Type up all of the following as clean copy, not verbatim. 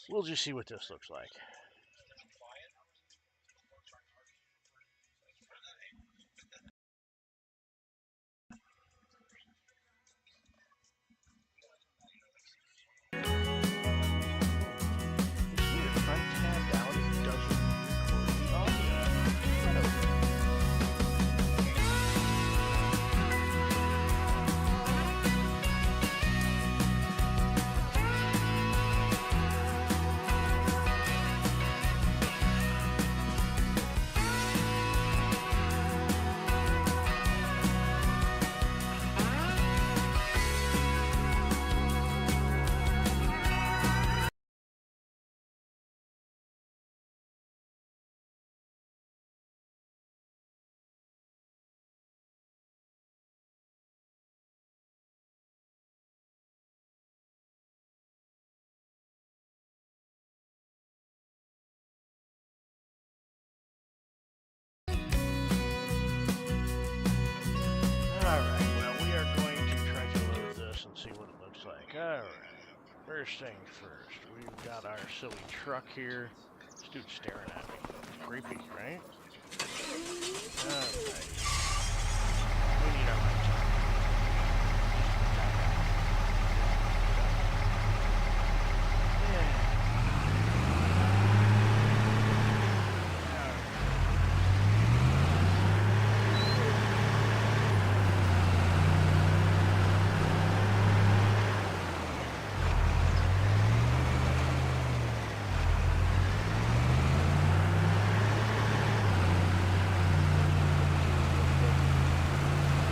we'll just see what this looks like. It's weird. If I'm tabbed out, it doesn't record the audio. Alright, well, we are going to try to load this and see what it looks like. Alright, first things first, we've got our silly truck here. This dude's staring at me. It's creepy, right? Alright. We need our lights on. Yeah.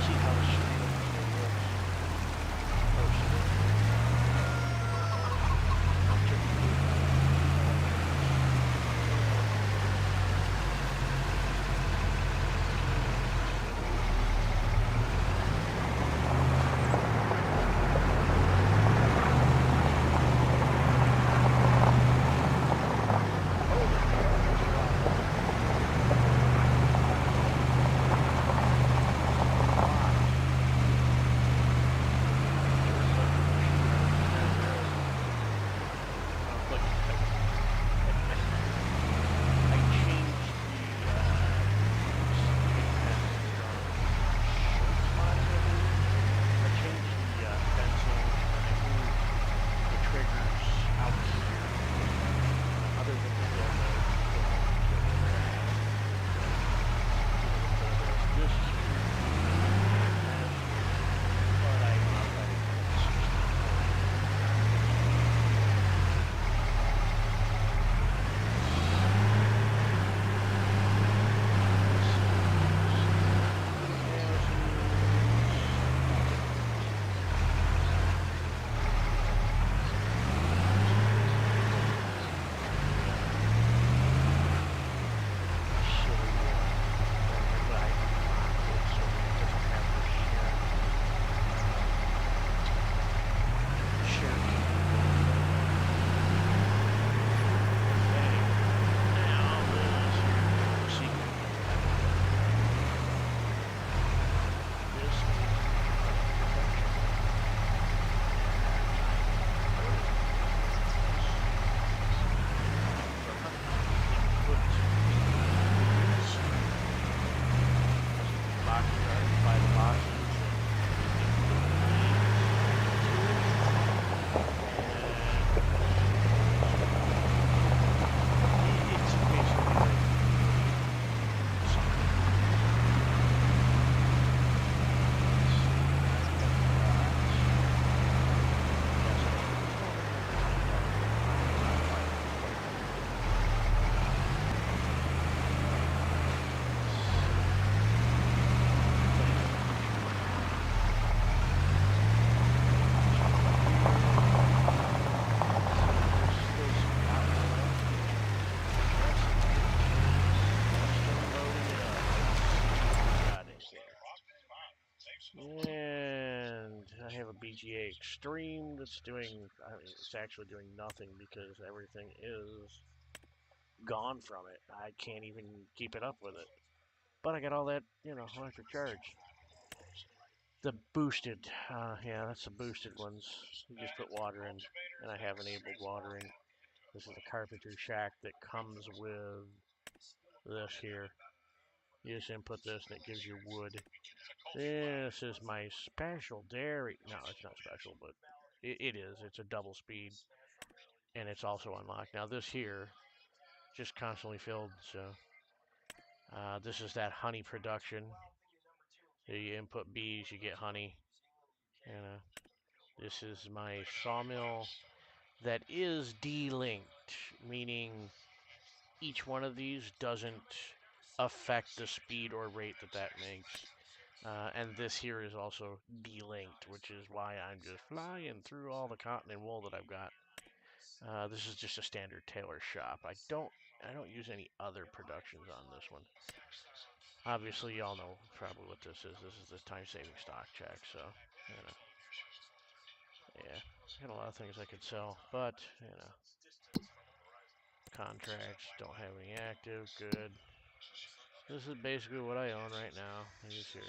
See how the stream looks. And I have a BGA Extreme that's doing, it's actually doing nothing because everything is gone from it. I can't even keep it up with it. But I got all that, electric charge. The boosted, yeah, that's the boosted ones. You just put water in, and I have enabled watering. This is the carpenter shack that comes with this here. You just input this and it gives you wood. This is my special dairy. No, it's not special, but it is. It's a double speed, and it's also unlocked. Now this here, just constantly filled, so this is that honey production. So you input bees, you get honey. And this is my sawmill that is delinked, meaning each one of these doesn't affect the speed or rate that makes. And this here is also delinked, which is why I'm just flying through all the cotton and wool that I've got. This is just a standard tailor shop. I don't use any other productions on this one. Obviously, y'all know probably what this is. This is the time-saving stock check, so, you know. Yeah, got a lot of things I could sell, but, you know. Contracts, don't have any active, good. This is basically what I own right now. He's here.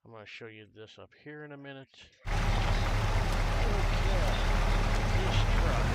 I'm going to show you this up here in a minute. Okay. This truck.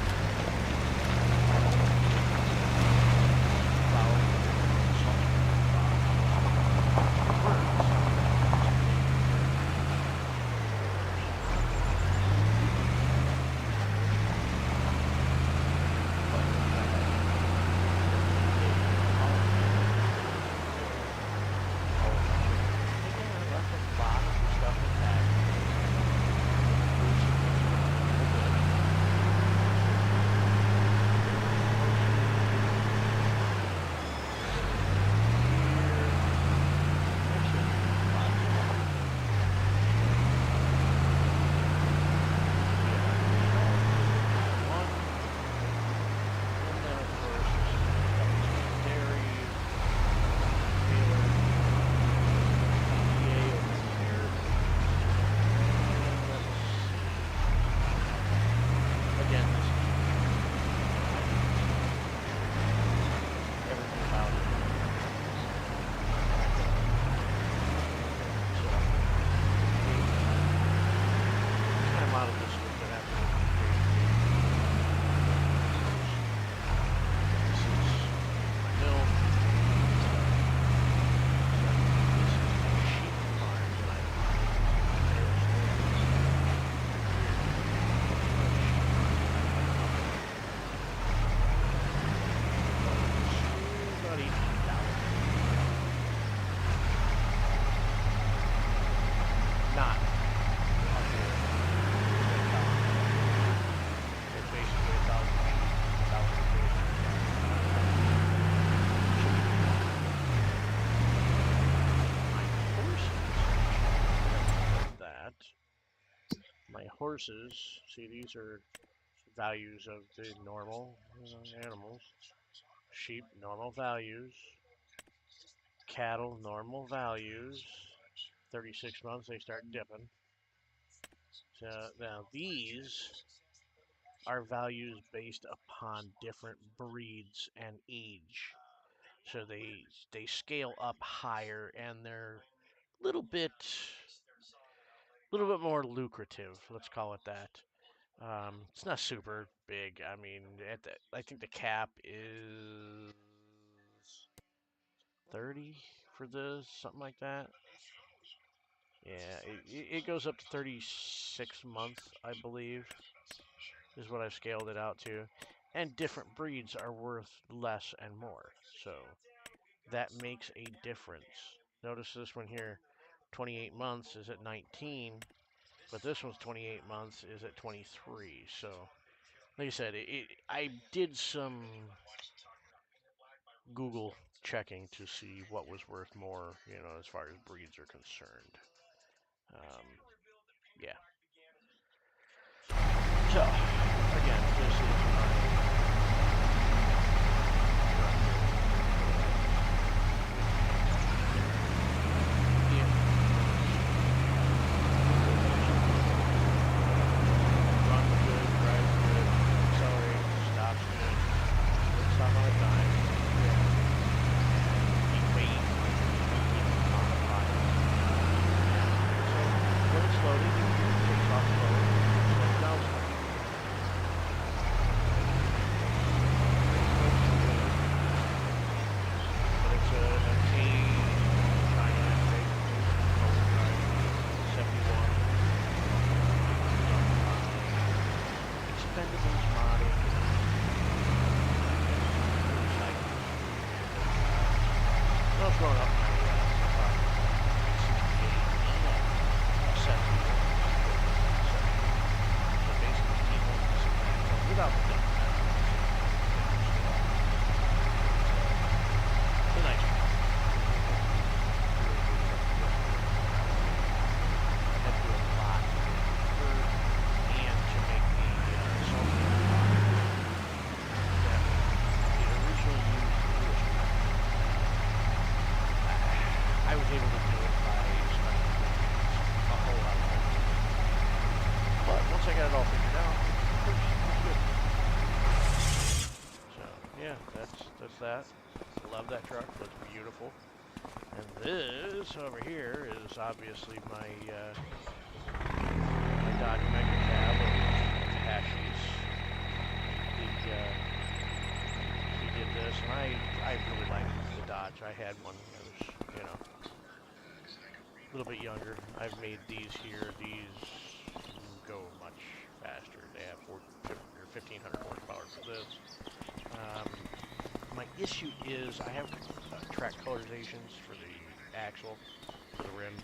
Horses, see, these are values of the normal animals. Sheep, normal values. Cattle, normal values. 36 months, they start dipping. So now these are values based upon different breeds and age. So they scale up higher, and they're a little bit more lucrative. Let's call it that. It's not super big. I mean, I think the cap is 30 for this, something like that. Yeah, it goes up to 36 months, I believe, is what I've scaled it out to. And different breeds are worth less and more, so that makes a difference. Notice this one here, 28 months is at 19, but this one's 28 months is at 23, so like I said, I did some Google checking to see what was worth more, you know, as far as breeds are concerned. Yeah. So, again, this is my was growing up, my 68 and a 70. So basically, T1 without the dump. It's a nice one. I had to do a lot for and to make the salty that it originally used Lewis. I was able to do it by special a whole lot of it. But once I got it all figured out, it was good. So yeah, that's that. Love that truck. Looks beautiful. And this over here is obviously my Dodge Mega Cab of Hashies. He did this, and I really like the Dodge. I had one that was, a little bit younger. I've made these here. These go much faster. They have 1,500 horsepower for this. My issue is I have track colorizations for the axle, for the rims,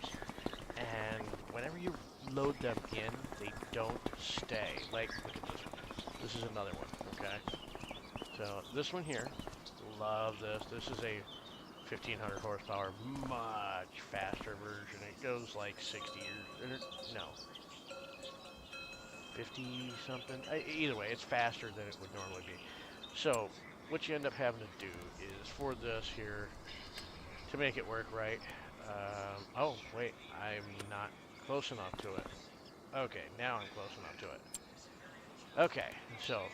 and whenever you load them in, they don't stay. Like, look at this one. This is another one, okay? So, this one here, love this. This is a 1,500 horsepower, much faster version. It goes like 60 or, no, 50 something. Either way, it's faster than it would normally be. So, what you end up having to do is for this here, to make it work right, oh, wait, I'm not close enough to it. Okay, now I'm close enough to it. Okay, so,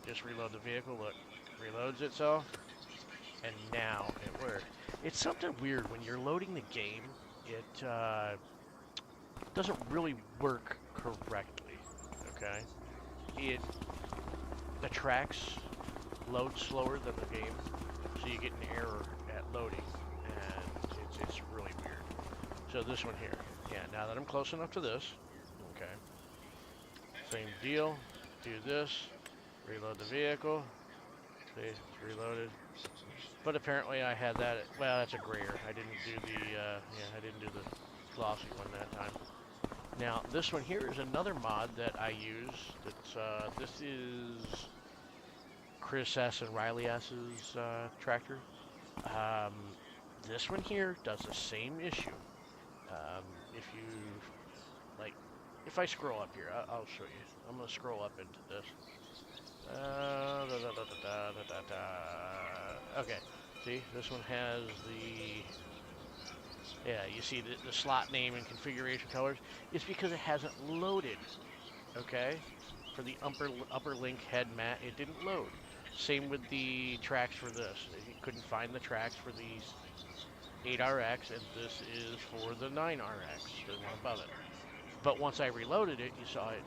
just reload the vehicle, look, reloads itself, and now it works. It's something weird, when you're loading the game, it doesn't really work correctly, okay? The tracks load slower than the game, so you get an error at loading, and it's really weird. So this one here, yeah, now that I'm close enough to this, okay, same deal, do this, reload the vehicle, see, it's reloaded, but apparently I had that, well, that's a grayer, I didn't do the glossy one that time. Now, this one here is another mod that I use, this is Chris S. and Riley S.'s tractor. This one here does the same issue. If I scroll up here, I'll show you. I'm going to scroll up into this. Okay, see, this one has you see the slot name and configuration colors. It's because it hasn't loaded, okay? For the upper link head mat, it didn't load. Same with the tracks for this. You couldn't find the tracks for the 8RX, and this is for the 9RX, the one above it. But once I reloaded it, you saw it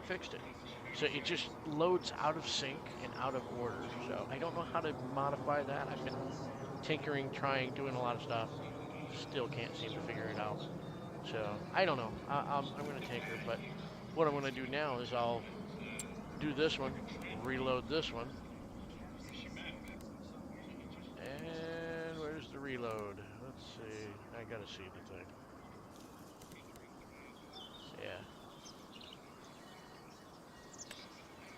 fixed it. So it just loads out of sync and out of order. So I don't know how to modify that. I've been tinkering, doing a lot of stuff. Still can't seem to figure it out. So I don't know. I'm going to tinker, but what I'm going to do now is I'll do this one, reload this one. And where's the reload? Let's see. I gotta see the thing. Yeah.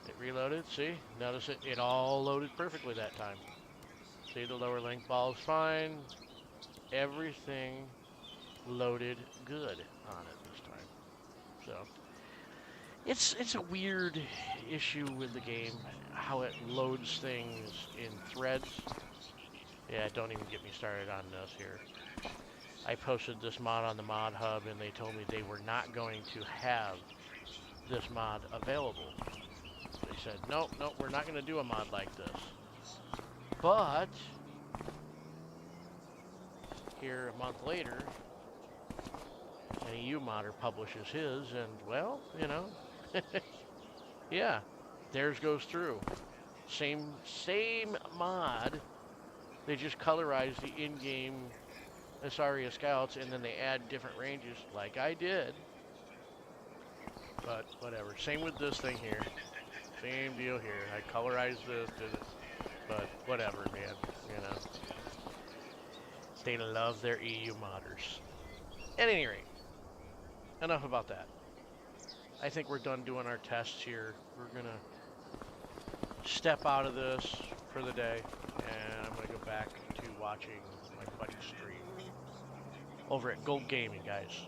It reloaded, see? Notice it all loaded perfectly that time. See, the lower link ball is fine. Everything loaded good on it this time. So, it's a weird issue with the game, how it loads things in threads. Yeah, don't even get me started on this here. I posted this mod on the Mod Hub, and they told me they were not going to have this mod available. They said, nope, we're not going to do a mod like this. But, here a month later, an EU modder publishes his, and, well, yeah, theirs goes through. Same mod. They just colorize the in-game Asaria Scouts, and then they add different ranges, like I did. But whatever. Same with this thing here. Same deal here. I colorized this, did it. But whatever, man. They love their EU modders. At any rate, enough about that. I think we're done doing our tests here. We're gonna step out of this for the day, and I'm gonna go back to watching my buddy stream over at Gold Gaming, guys.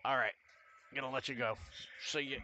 All right, gonna let you go. See ya.